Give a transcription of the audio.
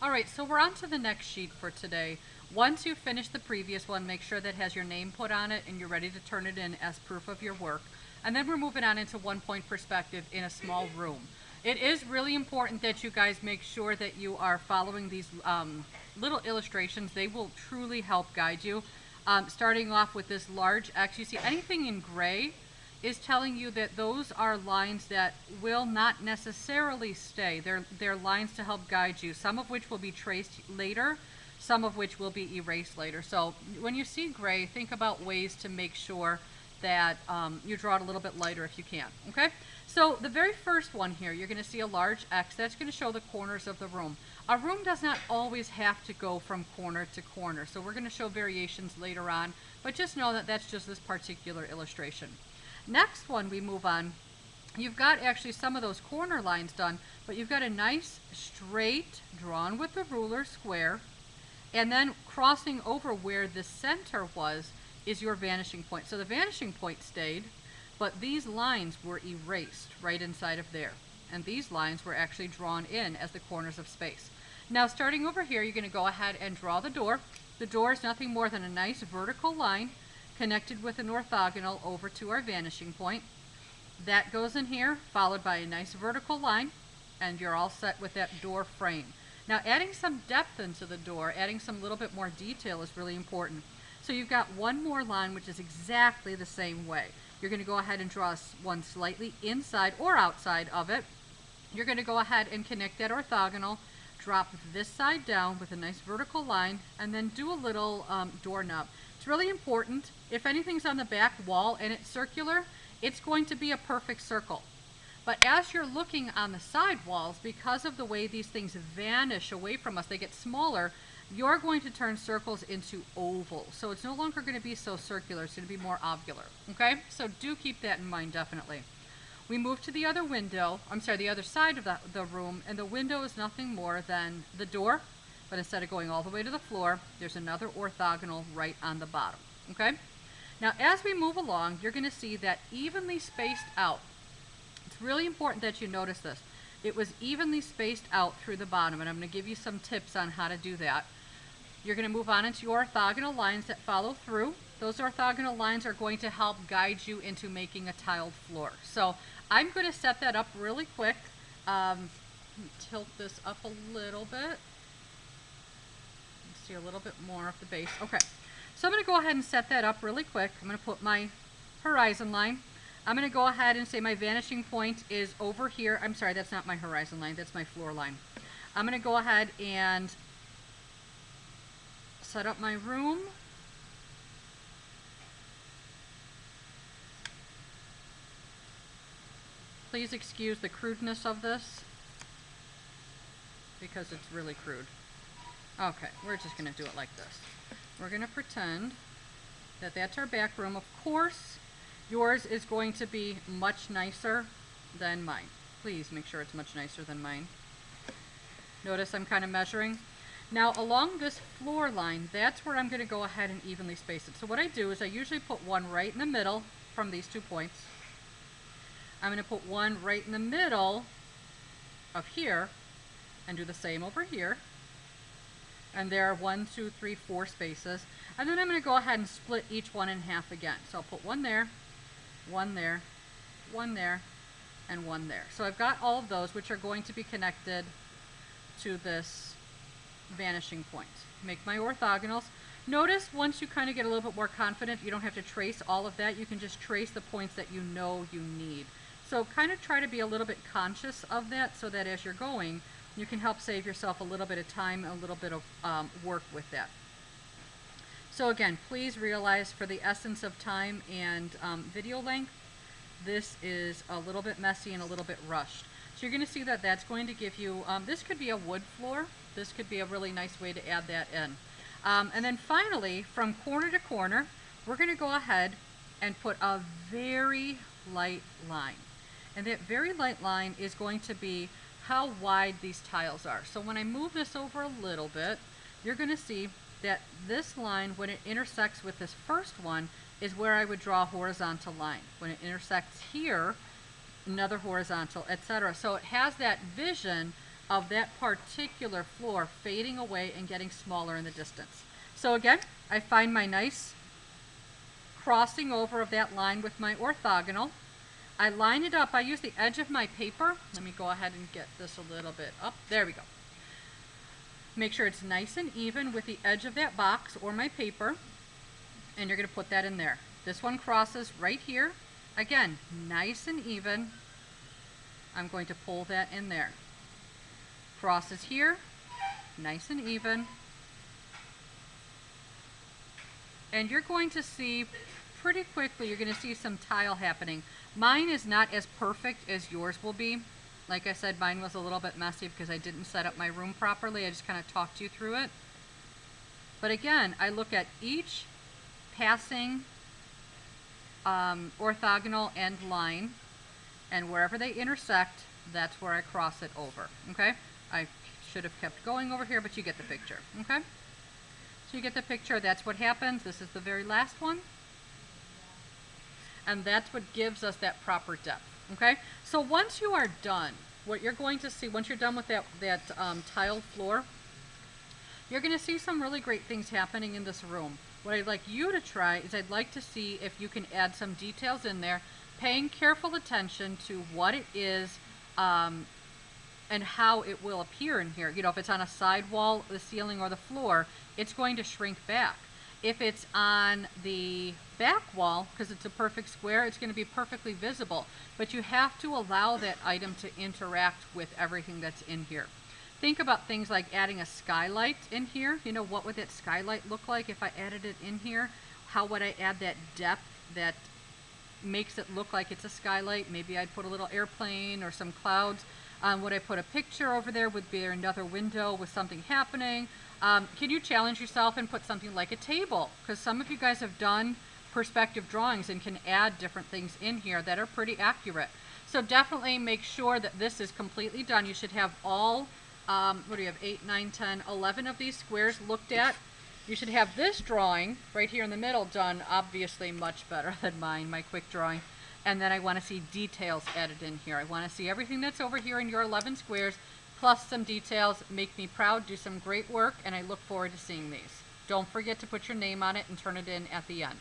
All right, so we're on to the next sheet for today. Once you finish the previous one, make sure that has your name put on it and you're ready to turn it in as proof of your work. And then we're moving on into 1 point perspective in a small room. It is really important that you guys make sure that you are following these little illustrations. They will truly help guide you. Starting off with this large X, you see anything in gray is telling you that those are lines that will not necessarily stay. They're lines to help guide you, some of which will be traced later, some of which will be erased later. So when you see gray, think about ways to make sure that you draw it a little bit lighter if you can, okay? So the very first one here, you're gonna see a large X. That's gonna show the corners of the room. A room does not always have to go from corner to corner, so we're gonna show variations later on, but just know that that's just this particular illustration. Next one we move on, you've got actually some of those corner lines done, but you've got a nice straight drawn with the ruler square, and then crossing over where the center was is your vanishing point. So the vanishing point stayed, but these lines were erased right inside of there. And these lines were actually drawn in as the corners of space. Now starting over here, you're gonna go ahead and draw the door. The door is nothing more than a nice vertical line connected with an orthogonal over to our vanishing point. That goes in here, followed by a nice vertical line, and you're all set with that door frame. Now adding some depth into the door, adding some little bit more detail is really important. So you've got one more line which is exactly the same way. You're going to go ahead and draw one slightly inside or outside of it. You're going to go ahead and connect that orthogonal, drop this side down with a nice vertical line, and then do a little doorknob. It's really important. If anything's on the back wall and it's circular, it's going to be a perfect circle. But as you're looking on the side walls, because of the way these things vanish away from us, they get smaller, you're going to turn circles into ovals. So it's no longer going to be so circular, it's going to be more ovular, okay? So do keep that in mind, definitely. We move to the other window, the other side of the room, and the window is nothing more than the door, but instead of going all the way to the floor, there's another orthogonal right on the bottom, okay? Now, as we move along, you're going to see that evenly spaced out. It's really important that you notice this. It was evenly spaced out through the bottom, and I'm going to give you some tips on how to do that. You're going to move on into your orthogonal lines that follow through. Those orthogonal lines are going to help guide you into making a tiled floor. So I'm going to set that up really quick. Tilt this up a little bit. See a little bit more of the base. Okay, so I'm going to go ahead and set that up really quick. I'm going to put my horizon line. I'm going to go ahead and say my vanishing point is over here. I'm sorry, that's not my horizon line, that's my floor line. I'm going to go ahead and set up my room. Please excuse the crudeness of this because it's really crude. Okay, we're just going to do it like this. We're going to pretend that that's our back room. Of course, yours is going to be much nicer than mine. Please make sure it's much nicer than mine. Notice I'm kind of measuring. Now along this floor line, that's where I'm going to go ahead and evenly space it. So what I do is I usually put one right in the middle from these 2 points. I'm going to put one right in the middle of here and do the same over here. And there are 1, 2, 3, 4 spaces. And then I'm going to go ahead and split each one in half again. So I'll put one there, one there, one there, and one there. So I've got all of those which are going to be connected to this vanishing point. Make my orthogonals. Notice once you kind of get a little bit more confident, you don't have to trace all of that. You can just trace the points that you know you need. So kind of try to be a little bit conscious of that so that as you're going, you can help save yourself a little bit of time, a little bit of work with that. So again, please realize for the essence of time and video length, this is a little bit messy and a little bit rushed. So you're going to see that that's going to give you, this could be a wood floor. This could be a really nice way to add that in. And then finally, from corner to corner, we're going to go ahead and put a very light line. And that very light line is going to be how wide these tiles are. So when I move this over a little bit, you're going to see that this line, when it intersects with this first one, is where I would draw a horizontal line. When it intersects here, another horizontal, etc. So it has that vision of that particular floor fading away and getting smaller in the distance. So again, I find my nice crossing over of that line with my orthogonal. I line it up. I use the edge of my paper. Let me go ahead and get this a little bit up. There we go. Make sure it's nice and even with the edge of that box or my paper, and you're going to put that in there. This one crosses right here. Again, nice and even. I'm going to pull that in there. Crosses here, nice and even. And you're going to see pretty quickly, you're going to see some tile happening. Mine is not as perfect as yours will be. Like I said, mine was a little bit messy because I didn't set up my room properly. I just kind of talked you through it. But again, I look at each passing orthogonal end line, and wherever they intersect, that's where I cross it over, okay? I should have kept going over here, but you get the picture, okay? So you get the picture, that's what happens. This is the very last one. And that's what gives us that proper depth, okay? So once you are done, what you're going to see, once you're done with that tiled floor, you're going to see some really great things happening in this room. What I'd like you to try is I'd like to see if you can add some details in there, paying careful attention to what it is and how it will appear in here. You know, if it's on a side wall, the ceiling, or the floor, it's going to shrink back. If it's on the back wall, because it's a perfect square, it's going to be perfectly visible. But you have to allow that item to interact with everything that's in here. Think about things like adding a skylight in here. You know, what would that skylight look like if I added it in here? How would I add that depth that makes it look like it's a skylight? Maybe I'd put a little airplane or some clouds. Would I put a picture over there? Would there another window with something happening? Can you challenge yourself and put something like a table? Because some of you guys have done perspective drawings and can add different things in here that are pretty accurate. So definitely make sure that this is completely done. You should have all, what do you have, 8, 9, 10, 11 of these squares looked at. You should have this drawing right here in the middle done obviously much better than mine, my quick drawing. And then I want to see details added in here. I want to see everything that's over here in your 11 squares, plus some details. Make me proud, do some great work, and I look forward to seeing these. Don't forget to put your name on it and turn it in at the end.